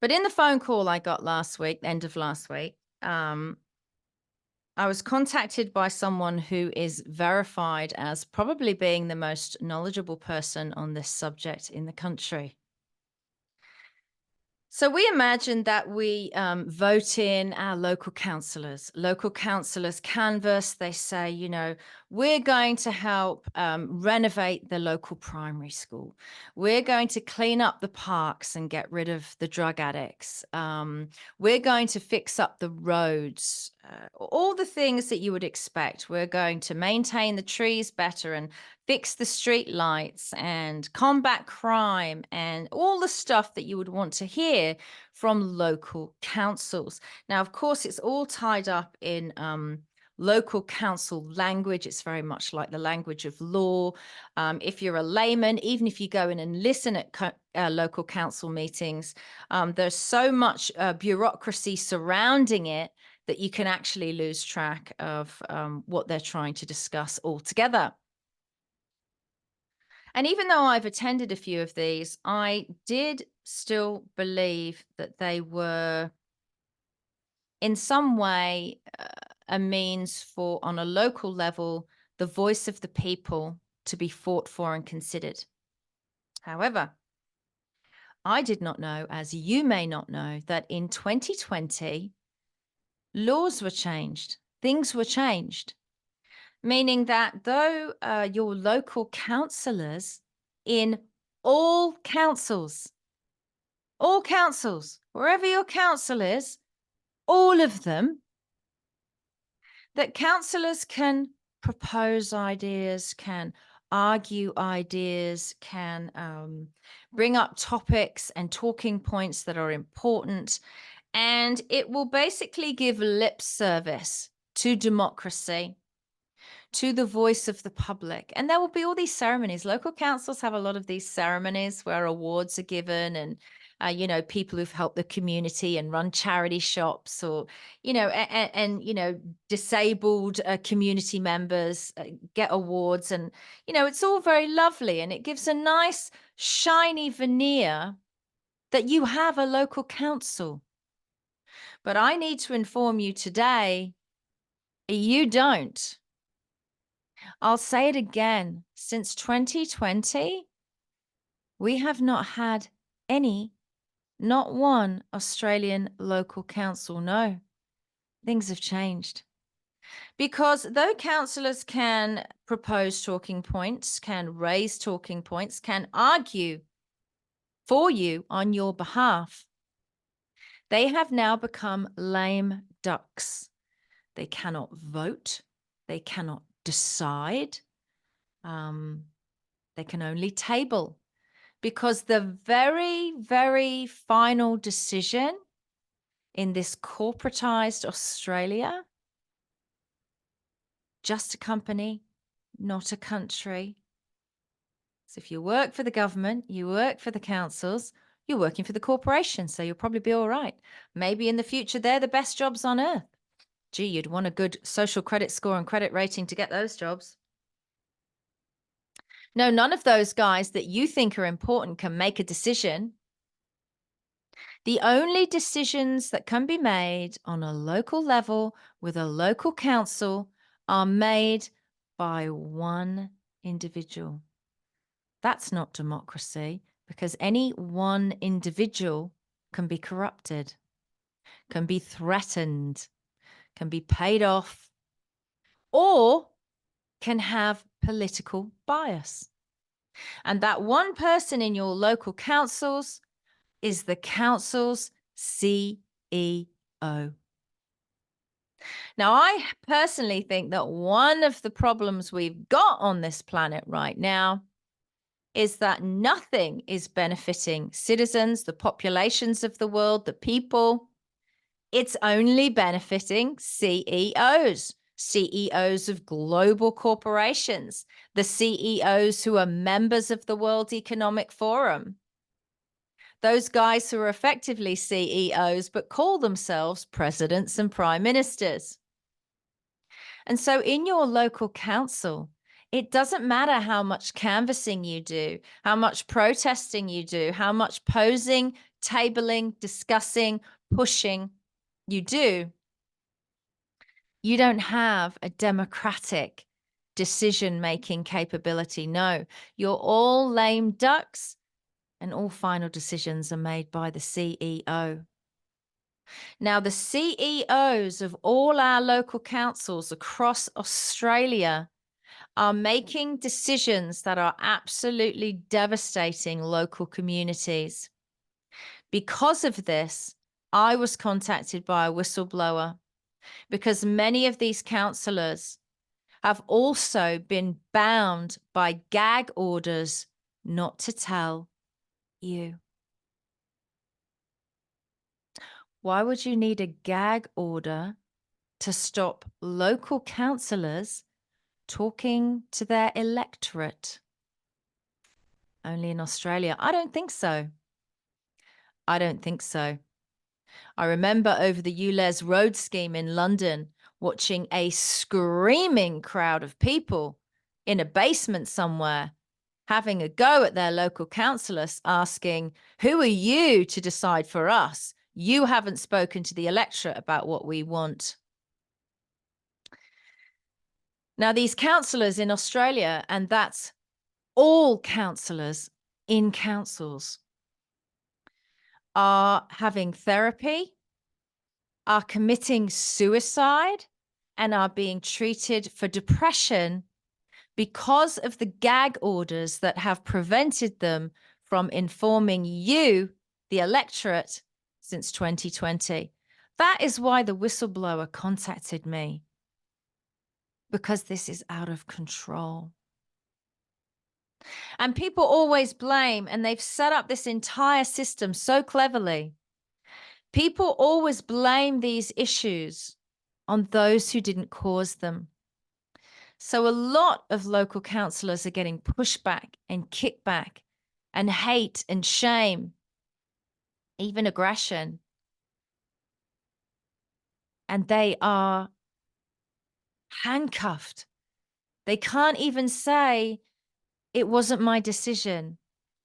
But in the phone call I got last week, end of last week, I was contacted by someone who is verified as probably being the most knowledgeable person on this subject in the country. So we imagine that we vote in our local councillors. Local councillors canvass. They say, we're going to help renovate the local primary school. We're going to clean up the parks and get rid of the drug addicts. We're going to fix up the roads. All the things that you would expect. We're going to maintain the trees better and fix the street lights and combat crime and all the stuff that you would want to hear from local councils. Now, of course, it's all tied up in local council language. It's very much like the language of law. If you're a layman, even if you go in and listen at local council meetings, there's so much bureaucracy surrounding it that you can actually lose track of what they're trying to discuss altogether. And even though I've attended a few of these, I did still believe that they were in some way a means for, on a local level, the voice of the people to be fought for and considered. However, I did not know, as you may not know, that in 2020, laws were changed, things were changed. Meaning that though your local councillors in all councils, wherever your council is, all of them, that councillors can propose ideas, can argue ideas, can bring up topics and talking points that are important. And it will basically give lip service to democracy, to the voice of the public. And there will be all these ceremonies. Local councils have a lot of these ceremonies where awards are given and, people who've helped the community and run charity shops or, disabled community members get awards. And, it's all very lovely. And it gives a nice shiny veneer that you have a local council. But I need to inform you today, you don't. I'll say it again. Since 2020, we have not had not one Australian local council. No, things have changed. Because though councillors can propose talking points, can raise talking points, can argue for you on your behalf, they have now become lame ducks. They cannot vote. They cannot decide. They can only table, because the very, very final decision in this corporatized Australia, just a company, not a country. So if you work for the government, you work for the councils, you're working for the corporation, so you'll probably be all right. Maybe in the future, they're the best jobs on earth. Gee, you'd want a good social credit score and credit rating to get those jobs. No, none of those guys that you think are important can make a decision. The only decisions that can be made on a local level with a local council are made by one individual. That's not democracy, because any one individual can be corrupted, can be threatened, can be paid off, or can have political bias. And that one person in your local councils is the council's CEO. Now, I personally think that one of the problems we've got on this planet right now is that nothing is benefiting citizens, the populations of the world, the people. It's only benefiting CEOs. CEOs of global corporations, the CEOs who are members of the World Economic Forum. Those guys who are effectively CEOs but call themselves presidents and prime ministers. And so in your local council, it doesn't matter how much canvassing you do, how much protesting you do, how much posing tabling, discussing, pushing you do, you don't have a democratic decision-making capability. No, you're all lame ducks, and all final decisions are made by the CEO. Now, the CEOs of all our local councils across Australia are making decisions that are absolutely devastating local communities. Because of this, I was contacted by a whistleblower because many of these councillors have also been bound by gag orders not to tell you. Why would you need a gag order to stop local councillors talking to their electorate? Only in Australia? I don't think so. I don't think so. I remember over the ULEZ road scheme in London, watching a screaming crowd of people in a basement somewhere having a go at their local councillors, asking, "Who are you to decide for us? You haven't spoken to the electorate about what we want." Now, these councillors in Australia, and that's all councillors in councils, are having therapy, are committing suicide, and are being treated for depression because of the gag orders that have prevented them from informing you, the electorate, since 2020. That is why the whistleblower contacted me, because this is out of control. And people always blame, and they've set up this entire system so cleverly. People always blame these issues on those who didn't cause them. So a lot of local councillors are getting pushback and kickback and hate and shame, even aggression. And they are handcuffed. They can't even say, "It wasn't my decision.